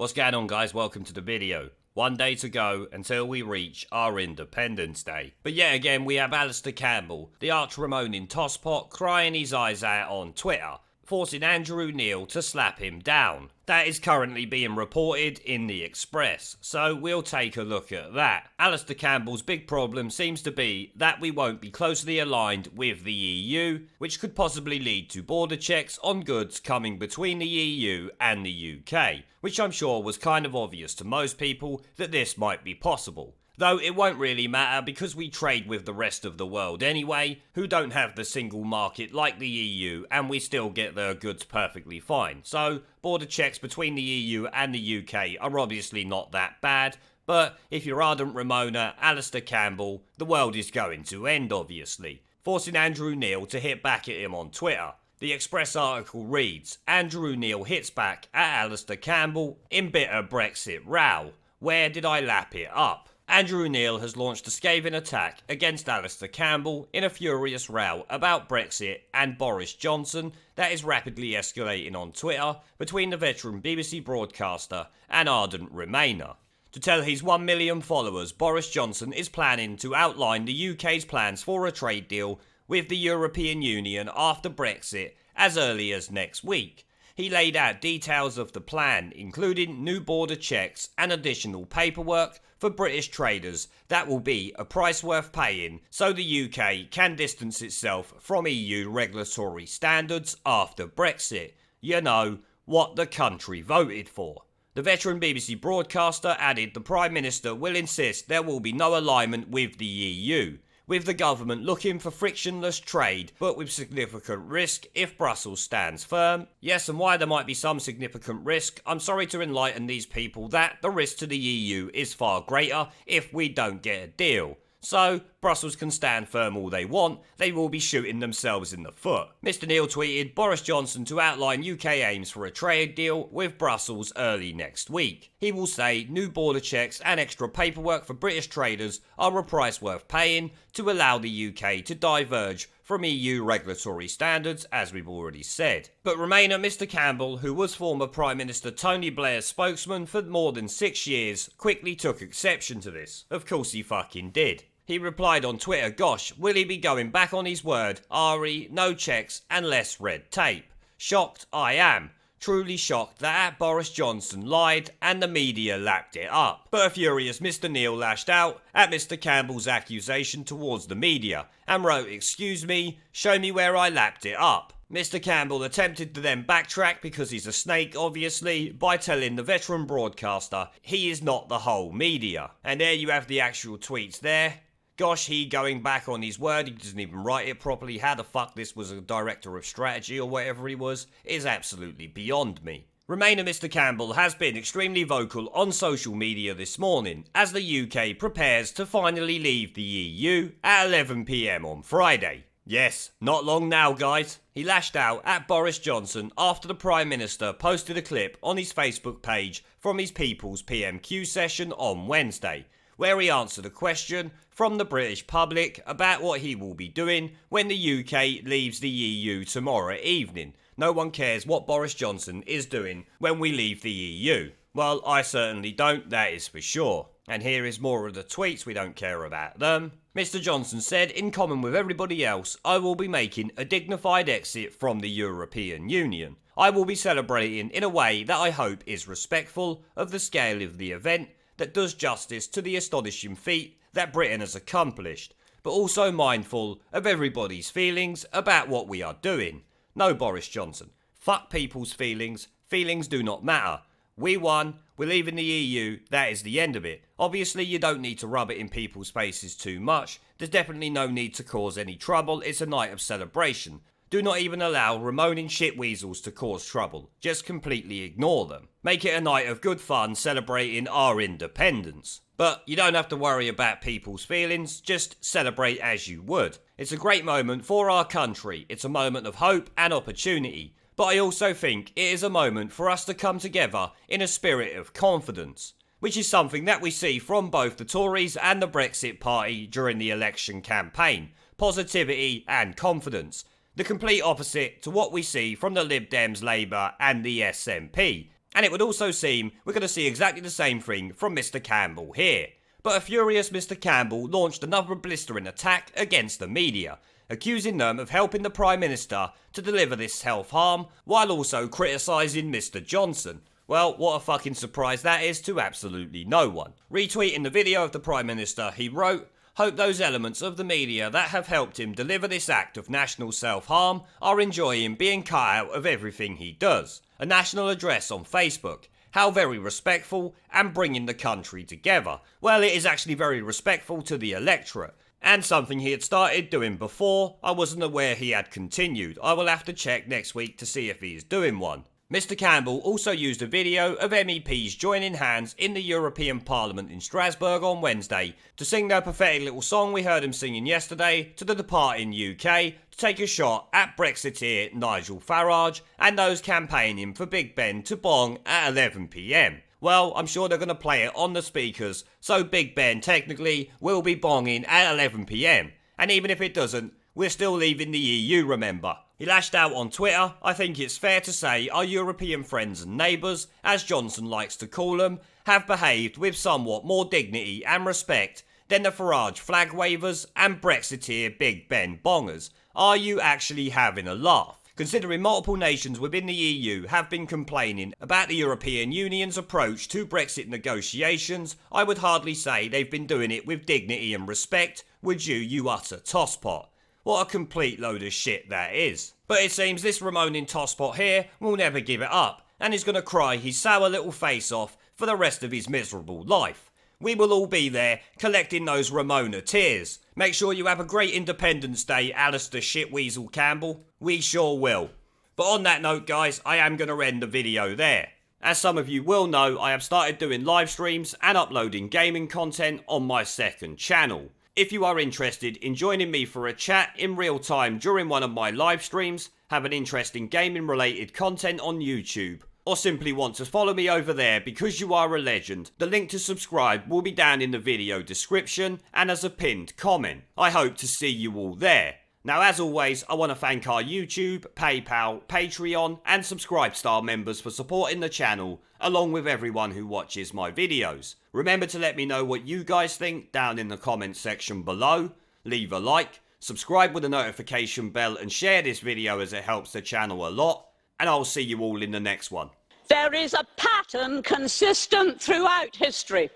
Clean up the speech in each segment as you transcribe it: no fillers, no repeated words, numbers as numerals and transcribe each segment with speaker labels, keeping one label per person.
Speaker 1: What's going on, guys? Welcome to the video. One day to go until we reach our Independence Day. But yet again, we have Alistair Campbell, the arch-Remoaning tosspot, crying his eyes out on Twitter, forcing Andrew Neil to slap him down. That is currently being reported in the Express, so we'll take a look at that. Alistair Campbell's big problem seems to be that we won't be closely aligned with the EU, which could possibly lead to border checks on goods coming between the EU and the UK, which I'm sure was kind of obvious to most people that this might be possible. Though it won't really matter because we trade with the rest of the world anyway, who don't have the single market like the EU, and we still get their goods perfectly fine. So, border checks between the EU and the UK are obviously not that bad, but if you're ardent Remoaner, Alistair Campbell, the world is going to end obviously, forcing Andrew Neil to hit back at him on Twitter. The Express article reads, Andrew Neil hits back at Alistair Campbell in bitter Brexit row. Where did I lap it up? Andrew Neil has launched a scathing attack against Alistair Campbell in a furious row about Brexit and Boris Johnson that is rapidly escalating on Twitter between the veteran BBC broadcaster and ardent Remainer. To tell his 1 million followers, Boris Johnson is planning to outline the UK's plans for a trade deal with the European Union after Brexit as early as next week. He laid out details of the plan, including new border checks and additional paperwork for British traders that will be a price worth paying so the UK can distance itself from EU regulatory standards after Brexit. You know, what the country voted for. The veteran BBC broadcaster added the Prime Minister will insist there will be no alignment with the EU, with the government looking for frictionless trade, but with significant risk if Brussels stands firm. Yes, and why there might be some significant risk, I'm sorry to enlighten these people that the risk to the EU is far greater if we don't get a deal. So, Brussels can stand firm all they want, they will be shooting themselves in the foot. Mr Neil tweeted Boris Johnson to outline UK aims for a trade deal with Brussels early next week. He will say new border checks and extra paperwork for British traders are a price worth paying to allow the UK to diverge from EU regulatory standards, as we've already said. But Remainer Mr Campbell, who was former Prime Minister Tony Blair's spokesman for more than 6 years, quickly took exception to this. Of course he fucking did. He replied on Twitter, gosh, will he be going back on his word? Ari, no checks and less red tape. Shocked I am. Truly shocked that Boris Johnson lied and the media lapped it up. But a furious Mr Neil lashed out at Mr Campbell's accusation towards the media and wrote, excuse me, show me where I lapped it up. Mr Campbell attempted to then backtrack because he's a snake obviously by telling the veteran broadcaster he is not the whole media. And there you have the actual tweets there. Gosh, he going back on his word, he doesn't even write it properly. How the fuck this was a director of strategy or whatever he was is absolutely beyond me. Remainer Mr Campbell has been extremely vocal on social media this morning as the UK prepares to finally leave the EU at 11 PM on Friday. Yes, not long now guys. He lashed out at Boris Johnson after the Prime Minister posted a clip on his Facebook page from his People's PMQ session on Wednesday, where he answered a question from the British public about what he will be doing when the UK leaves the EU tomorrow evening. No one cares what Boris Johnson is doing when we leave the EU. Well, I certainly don't, that is for sure. And here is more of the tweets, we don't care about them. Mr Johnson said, in common with everybody else, I will be making a dignified exit from the European Union. I will be celebrating in a way that I hope is respectful of the scale of the event, that does justice to the astonishing feat that Britain has accomplished, but also mindful of everybody's feelings about what we are doing. No, Boris Johnson. Fuck people's feelings. Feelings do not matter. We won. We're leaving the EU. That is the end of it. Obviously, you don't need to rub it in people's faces too much. There's definitely no need to cause any trouble. It's a night of celebration. Do not even allow Remoaning shitweasels to cause trouble. Just completely ignore them. Make it a night of good fun celebrating our independence. But you don't have to worry about people's feelings, just celebrate as you would. It's a great moment for our country. It's a moment of hope and opportunity. But I also think it is a moment for us to come together in a spirit of confidence, which is something that we see from both the Tories and the Brexit Party during the election campaign. Positivity and confidence. The complete opposite to what we see from the Lib Dems, Labour and the SNP. And it would also seem we're going to see exactly the same thing from Mr. Campbell here. But a furious Mr. Campbell launched another blistering attack against the media, accusing them of helping the Prime Minister to deliver this health harm, while also criticising Mr. Johnson. Well, what a fucking surprise that is to absolutely no one. Retweeting the video of the Prime Minister, he wrote, "Hope those elements of the media that have helped him deliver this act of national self-harm are enjoying being cut out of everything he does. A national address on Facebook. How very respectful and bringing the country together." Well, it is actually very respectful to the electorate. And something he had started doing before. I wasn't aware he had continued. I will have to check next week to see if he is doing one. Mr. Campbell also used a video of MEPs joining hands in the European Parliament in Strasbourg on Wednesday to sing their pathetic little song we heard him singing yesterday to the departing UK to take a shot at Brexiteer Nigel Farage and those campaigning for Big Ben to bong at 11 PM. Well, I'm sure they're going to play it on the speakers, so Big Ben technically will be bonging at 11 PM. And even if it doesn't, we're still leaving the EU, remember. He lashed out on Twitter. "I think it's fair to say our European friends and neighbours, as Johnson likes to call them, have behaved with somewhat more dignity and respect than the Farage flag wavers and Brexiteer Big Ben bongers. Are you actually having a laugh? Considering multiple nations within the EU have been complaining about the European Union's approach to Brexit negotiations, I would hardly say they've been doing it with dignity and respect, would you, you utter tosspot?" What a complete load of shit that is. But it seems this Remoaning tosspot here will never give it up, and is going to cry his sour little face off for the rest of his miserable life. We will all be there, collecting those Ramona tears. Make sure you have a great Independence Day, Alistair Shitweasel Campbell. We sure will. But on that note, guys, I am going to end the video there. As some of you will know, I have started doing live streams and uploading gaming content on my second channel. If you are interested in joining me for a chat in real time during one of my live streams, have an interest in gaming related content on YouTube, or simply want to follow me over there because you are a legend, the link to subscribe will be down in the video description and as a pinned comment. I hope to see you all there. Now, as always, I want to thank our YouTube, PayPal, Patreon and Subscribestar members for supporting the channel, along with everyone who watches my videos. Remember to let me know what you guys think down in the comments section below. Leave a like, subscribe with the notification bell and share this video as it helps the channel a lot. And I'll see you all in the next one.
Speaker 2: There is a pattern consistent throughout history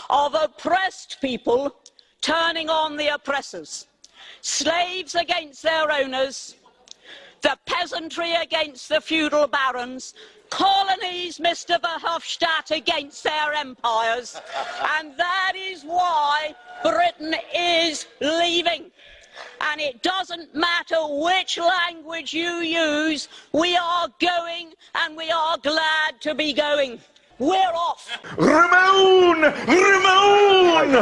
Speaker 2: of oppressed people turning on the oppressors. Slaves against their owners, the peasantry against the feudal barons, colonies, Mr. Verhofstadt, against their empires. And that is why Britain is leaving. And it doesn't matter which language you use, we are going and we are glad to be going. We're off.
Speaker 3: Remoan! Remoan!